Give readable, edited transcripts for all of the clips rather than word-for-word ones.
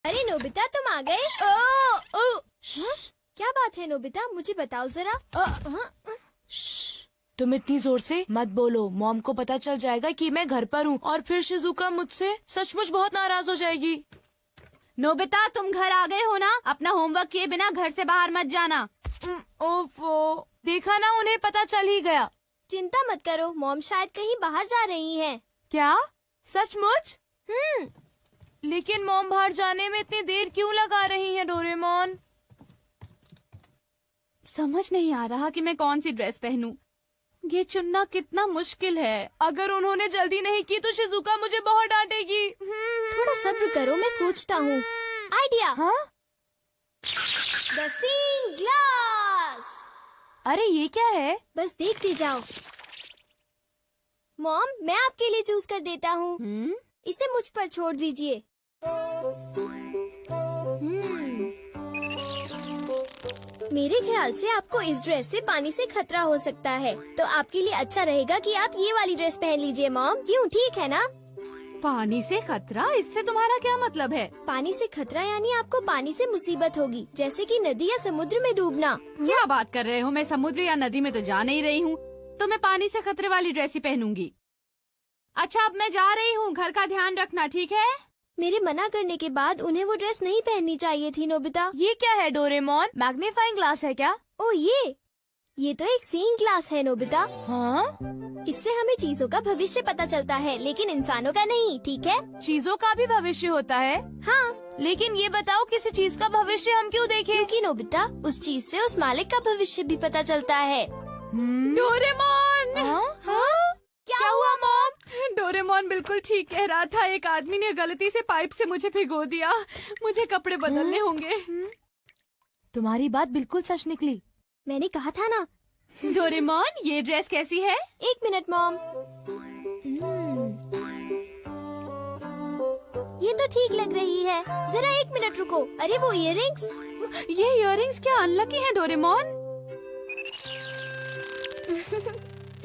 अरे नोबिता तुम आ गए? हाँ? क्या बात है नोबिता, मुझे बताओ जरा। तुम इतनी जोर से मत बोलो, मॉम को पता चल जाएगा कि मैं घर पर हूँ और फिर शिजुका मुझसे सचमुच बहुत नाराज हो जाएगी। नोबिता तुम घर आ गए हो ना? अपना होमवर्क किए बिना घर से बाहर मत जाना। ओफो, देखा ना, उन्हें पता चल ही गया। चिंता मत करो, मॉम शायद कहीं बाहर जा रही हैं। क्या सचमुच? लेकिन मॉम बाहर जाने में इतनी देर क्यों लगा रही है डोरेमोन? समझ नहीं आ रहा कि मैं कौन सी ड्रेस पहनूं। ये चुनना कितना मुश्किल है। अगर उन्होंने जल्दी नहीं की तो शिजुका मुझे बहुत डांटेगी। थोड़ा सब्र करो, मैं सोचता हूँ। आइडिया। हाँ? The seeing glass. अरे ये क्या है? बस देखते जाओ। मॉम मैं आपके लिए चूज कर देता हूँ। इसे मुझ पर छोड़ दीजिए। मेरे ख्याल से आपको इस ड्रेस से पानी से खतरा हो सकता है, तो आपके लिए अच्छा रहेगा कि आप ये वाली ड्रेस पहन लीजिए मॉम। क्यों, ठीक है ना? पानी से खतरा? इससे तुम्हारा क्या मतलब है? पानी से खतरा यानी आपको पानी से मुसीबत होगी, जैसे कि नदी या समुद्र में डूबना। क्या बात कर रहे हो? मैं समुद्र या नदी में तो जा नहीं रही हूँ, तो मैं पानी से खतरे वाली ड्रेस ही पहनूंगी। अच्छा अब मैं जा रही हूँ, घर का ध्यान रखना, ठीक है? मेरे मना करने के बाद उन्हें वो ड्रेस नहीं पहननी चाहिए थी नोबिता। ये क्या है डोरेमोन? मैग्नीफाइंग ग्लास है क्या? ओ ये तो एक सीइंग ग्लास है नोबिता। हाँ? इससे हमें चीजों का भविष्य पता चलता है, लेकिन इंसानों का नहीं, ठीक है? चीजों का भी भविष्य होता है? हाँ। लेकिन ये बताओ, किसी चीज का भविष्य हम क्यों देखें? क्योंकि नोबिता उस चीज से उस मालिक का भविष्य भी पता चलता है। डोरेमोन! हाँ? क्या हुआ मॉम? डोरेमोन बिल्कुल ठीक कह रहा था। एक आदमी ने गलती से पाइप से मुझे भिगो दिया। मुझे कपड़े बदलने होंगे। तुम्हारी बात बिल्कुल सच निकली। मैंने कहा था ना। डोरेमोन ये ड्रेस कैसी है? एक मिनट मॉम। ये तो ठीक लग रही है। जरा एक मिनट रुको। अरे वो इयररिंग्स। ये इयररिंग्स क्या अनलकी है डोरेमोन?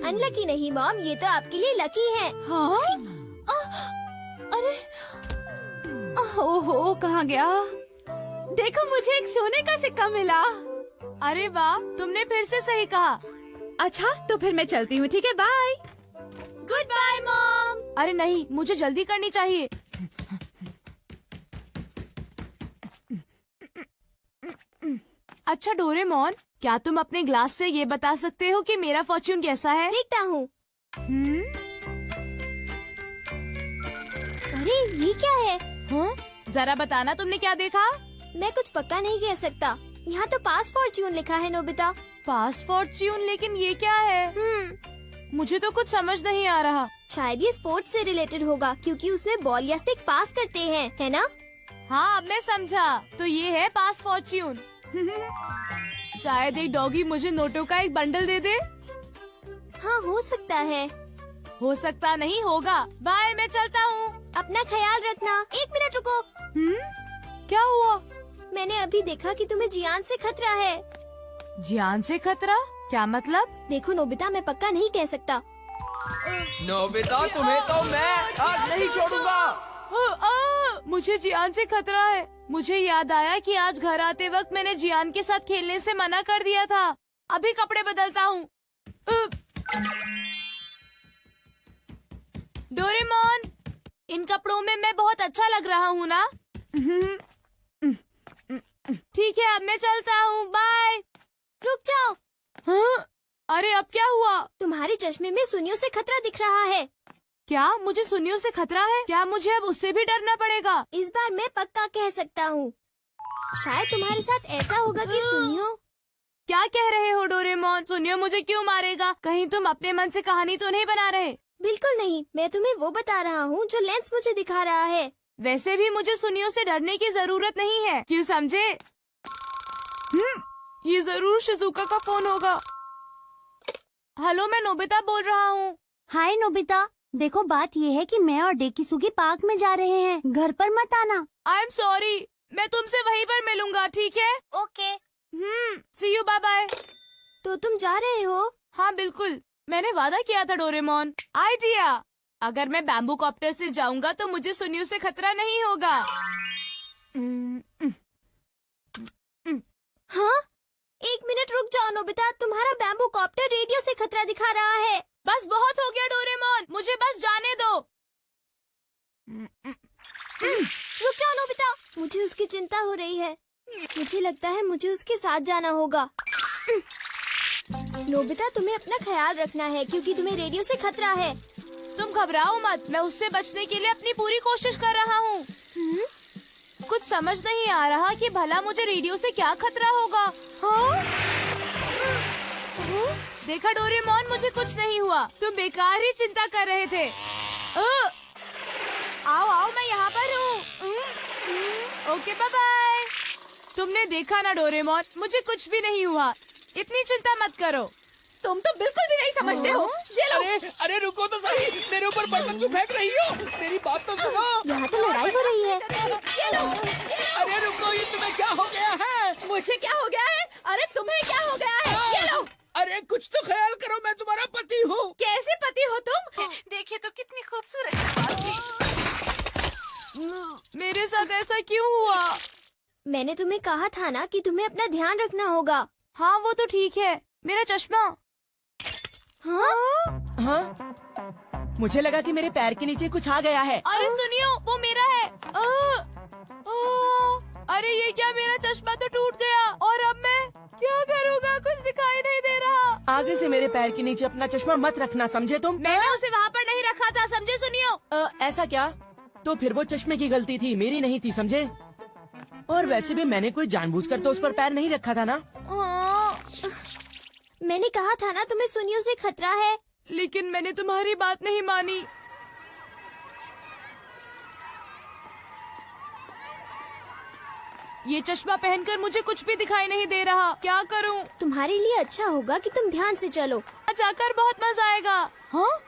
अनलकी नहीं मॉम, ये तो आपके लिए लकी है। हाँ? अरे ओहो, कहाँ गया? देखो मुझे एक सोने का सिक्का मिला। अरे वाह, तुमने फिर से सही कहा। अच्छा तो फिर मैं चलती हूँ, ठीक है? बाय। Goodbye mom. अरे नहीं, मुझे जल्दी करनी चाहिए। अच्छा डोरेमोन, क्या तुम अपने ग्लास से ये बता सकते हो कि मेरा फॉर्च्यून कैसा है? देखता हूँ। अरे ये क्या है? हाँ? जरा बताना, तुमने क्या देखा? मैं कुछ पक्का नहीं कह सकता। यहाँ तो पास फॉर्च्यून लिखा है नोबिता। पास फॉर्च्यून? लेकिन ये क्या है? मुझे तो कुछ समझ नहीं आ रहा। शायद ये स्पोर्ट्स से रिलेटेड होगा, क्योंकि उसमें बॉल या स्टिक पास करते हैं, है ना? हाँ अब मैं समझा, तो ये है पास फॉर्च्यून। शायद एक डॉगी मुझे नोटों का एक बंडल दे दे। हाँ हो सकता है। हो सकता नहीं, होगा। बाय, मैं चलता हूँ। अपना ख्याल रखना। एक मिनट रुको। क्या हुआ? मैंने अभी देखा कि तुम्हें जियान से खतरा है। जियान से खतरा? क्या मतलब? देखो नोबिता, मैं पक्का नहीं कह सकता। नोबिता तुम्हें तो मैं आज नहीं छोड़ूंगा। मुझे जियान से खतरा है। मुझे याद आया कि आज घर आते वक्त मैंने जियान के साथ खेलने से मना कर दिया था। अभी कपड़े बदलता हूँ। डोरेमोन, इन कपड़ों में मैं बहुत अच्छा लग रहा हूँ ना? ठीक है, अब मैं चलता हूँ। बाय। रुक जाओ। हाँ? अरे अब क्या हुआ? तुम्हारे चश्मे में सुनियों से खतरा दिख रहा है। क्या मुझे सुनियों से खतरा है? क्या मुझे अब उससे भी डरना पड़ेगा? इस बार मैं पक्का कह सकता हूँ। शायद तुम्हारे साथ ऐसा होगा कि सुनियो। क्या कह रहे हो डोरेमोन? सुनियो मुझे क्यों मारेगा? कहीं तुम अपने मन से कहानी तो नहीं बना रहे? बिल्कुल नहीं, मैं तुम्हें वो बता रहा हूँ जो लेंस मुझे दिखा रहा है। वैसे भी मुझे सुनियों से डरने की जरूरत नहीं है, क्यों समझे? ये जरूर शिजुका का फोन होगा। हेलो, मैं नोबिता बोल रहा हूँ। हाय नोबिता, देखो बात ये है कि मैं और डेकिसुगी पार्क में जा रहे हैं, घर पर मत आना। आई एम सॉरी, मैं तुमसे वहीं पर मिलूंगा, ठीक है? Okay. See you, bye bye. तो तुम जा रहे हो? हाँ बिल्कुल, मैंने वादा किया था डोरेमोन। आइडिया, अगर मैं बैम्बू कॉप्टर से जाऊंगा तो मुझे सुनियों से खतरा नहीं होगा। तुम्हारा बैम्बू कॉप्टर रेडियो से खतरा दिखा रहा है। बस बहुत हो गया डोरेमोन, मुझे बस जाने दो। रुक जाओ नोबिता, मुझे उसकी चिंता हो रही है। मुझे लगता है मुझे उसके साथ जाना होगा। नोबिता, तुम्हें अपना ख्याल रखना है क्योंकि तुम्हें रेडियो से खतरा है। तुम घबराओ मत, मैं उससे बचने के लिए अपनी पूरी कोशिश कर रहा हूँ। कुछ समझ नहीं आ रहा कि भला मुझे रेडियो से क्या खतरा होगा। हाँ? देखा डोरेमोन, मुझे कुछ नहीं हुआ, तुम बेकार ही चिंता कर रहे थे। आओ आओ, मैं यहाँ पर हूँ। Okay bye bye. तुमने देखा ना डोरेमोन, मुझे कुछ भी नहीं हुआ, इतनी चिंता मत करो। तुम तो बिल्कुल भी नहीं समझते हो। ये लो। अरे रुको तो सही, मेरे ऊपर बर्तन क्यों फेंक रही हो? मेरी बात तो सुनो। यहाँ तो लड़ाई हो रही है। ये लो। अरे रुको, ये तुम्हें क्या हो गया है? मुझे क्या हो गया है? अरे तुम्हें क्या हो गया है? ये लो। अरे कुछ तो ख्याल करो, मैं तुम्हारा पति हूँ। कैसे पति हो तुम? देखिए तो कितनी खूबसूरत शक्ल थी। मेरे साथ ऐसा क्यों हुआ? मैंने तुम्हें कहा था ना कि तुम्हें अपना ध्यान रखना होगा। हाँ वो तो ठीक है, मेरा चश्मा। हाँ? हाँ? मुझे लगा कि मेरे पैर के नीचे कुछ आ गया है। अरे सुनियो, वो मेरा है। अरे ये क्या, मेरा चश्मा तो टूट गया और अब मैं क्या करूँगा? कुछ दिखाई नहीं दे रहा। आगे से मेरे पैर के नीचे अपना चश्मा मत रखना, समझे तुम? मैंने उसे वहाँ पर नहीं रखा था, समझे सुनियो? ऐसा क्या? तो फिर वो चश्मे की गलती थी, मेरी नहीं थी, समझे? और वैसे भी मैंने कोई जानबूझकर तो उस पर पैर नहीं रखा था ना। मैंने कहा था ना तुम्हें सुनियो से खतरा है। लेकिन मैंने तुम्हारी बात नहीं मानी। ये चश्मा पहनकर मुझे कुछ भी दिखाई नहीं दे रहा, क्या करूं? तुम्हारे लिए अच्छा होगा कि तुम ध्यान से चलो। जाकर बहुत मजा आएगा। हाँ?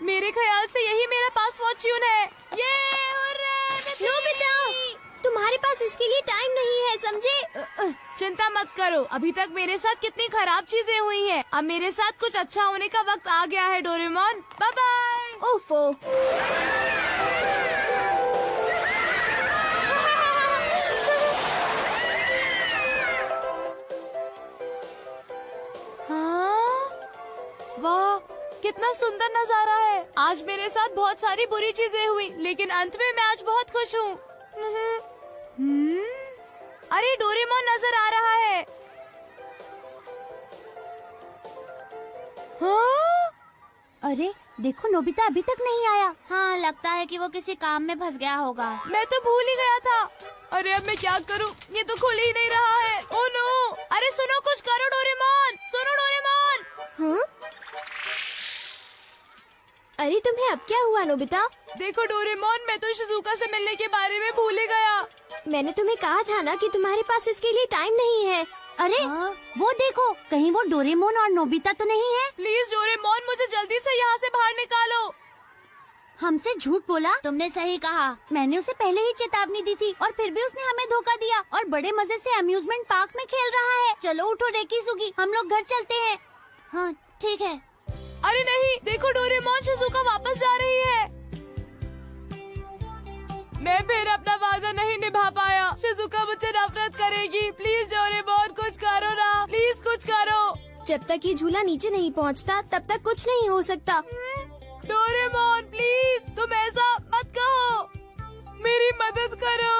मेरे ख्याल से यही मेरा पास फॉर्च्यून है। ये नोबिता, तुम्हारे पास इसके लिए टाइम नहीं है, समझे? चिंता मत करो, अभी तक मेरे साथ कितनी खराब चीजें हुई हैं। अब मेरे साथ कुछ अच्छा होने का वक्त आ गया है डोरेमोन। Bye bye. ओफो। हाँ? वाह, कितना सुंदर नजारा है। आज मेरे साथ बहुत सारी बुरी चीजें हुई, लेकिन अंत में मैं आज बहुत खुश हूँ। अरे डोरेमोन नजर आ रहा है। हाँ? अरे देखो, नोबिता अभी तक नहीं आया। हाँ, लगता है कि वो किसी काम में फंस गया होगा। मैं तो भूल ही गया था। अरे अब मैं क्या करूं? ये तो खुल ही नहीं रहा है। Oh no! अरे सुनो, कुछ करो डोरेमोन, सुनो डोरेमोन। हाँ? अरे तुम्हें अब क्या हुआ नोबिता? देखो डोरेमोन, मैं तो शिजुका से मिलने के बारे में भूल ही गया। मैंने तुम्हें कहा था ना कि तुम्हारे पास इसके लिए टाइम नहीं है। अरे वो देखो, कहीं वो डोरेमोन और नोबिता तो नहीं है? प्लीज डोरेमोन, मुझे जल्दी से यहाँ से बाहर निकालो। हमसे झूठ बोला? तुमने सही कहा, मैंने उसे पहले ही चेतावनी दी थी और फिर भी उसने हमें धोखा दिया और बड़े मजे से अम्यूजमेंट पार्क में खेल रहा है। चलो उठो डेकिसुगी, हम लोग घर चलते हैं। हाँ ठीक है। अरे नहीं, देखो डोरेमोन, शिजुका वापस जा रही है। मैं फिर अपना वादा नहीं निभा पाया। शिजुका मुझसे नफरत करेगी। प्लीज डोरेमोन, कुछ करो ना, प्लीज कुछ करो। जब तक ये झूला नीचे नहीं पहुंचता, तब तक कुछ नहीं हो सकता। डोरेमोन प्लीज, तुम ऐसा मत कहो, मेरी मदद करो।